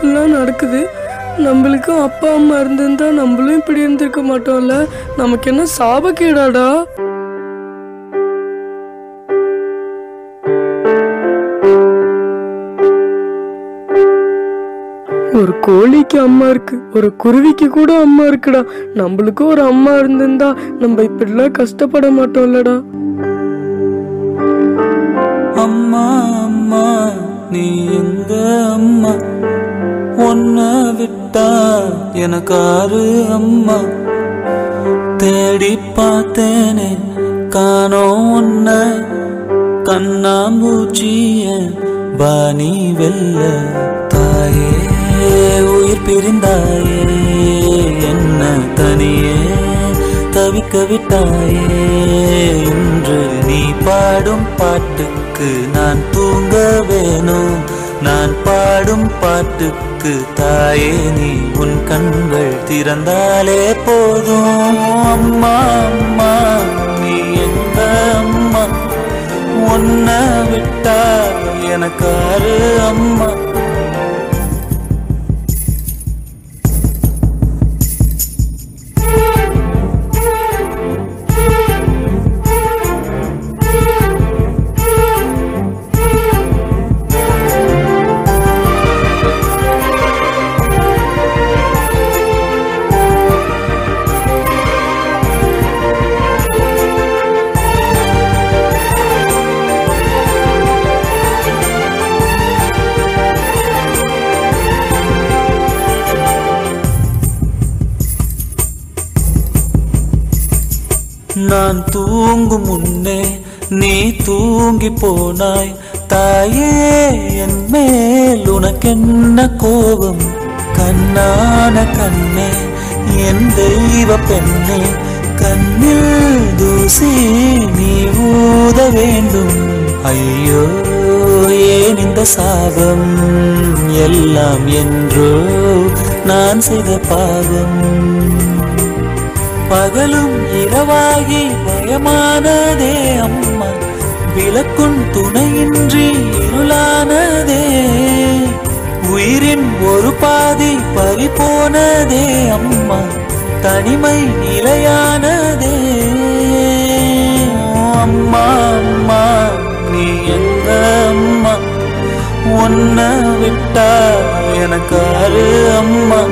இப்படிலாம் நடக்குது. நம்மளுக்கும் அப்பா அம்மா இருந்திருந்தா நம்மளும் இப்படி இருந்திருக்க மாட்டோம்ல. நமக்கு என்ன சாபக்கேடாடா? ஒரு கோழிக்கு அம்மா இருக்கு, ஒரு குருவிக்கு கூட அம்மா இருக்குடா. நம்மளுக்கும் ஒரு அம்மா இருந்திருந்தா நம்ம இப்படிலாம் கஷ்டப்பட மாட்டோம்லடா. அம்மா அம்மா நீ எங்க அம்மா, உன்னை விட்டா எனக்காரு அம்மா. தேடி பார்த்தேனே காணோம் உன்னை, கண்ணாம்பூச்சிய பாணி வெல்ல. தாயே உயிர் பிரிந்தாயே, என்ன தனியே தவிக்க விட்டாயே. இன்று நீ பாடும் பாட்டுக்கு நான் தூங்க வேணும், நான் பாடும் பாட்டுக்கு தாயே நீ உன் கண்கள் திறந்தாலே போதும். அம்மா அம்மா நீ எங்க அம்மா, உன்னை விட்டா எனக்காரு அம்மா. நான் தூங்கும் முன்னே நீ தூங்கி போனாய் தாயே, என் மேல் உனக்கென்ன கோபம்? கண்ணான கண்ணே என் தெய்வ பெண்ணே, கண்ணில் தூசி நீ ஊத வேண்டும். ஐயோ ஏன் இந்த சாபம், எல்லாம் என்றோ நான் செய்த பாவம். பகலும் இரவாகி பயமானதே அம்மா, விளக்கும் துணையின்றி இருளானதே. உயிரின் ஒரு பாதி பறிபோனதே அம்மா, தனிமை நிலையானதே. அம்மா அம்மா நீ எங்க அம்மா, உன்னை விட்டா எனக்காரு அம்மா.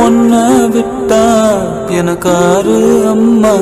உன்னை விட்டா எனக்காரு அம்மா.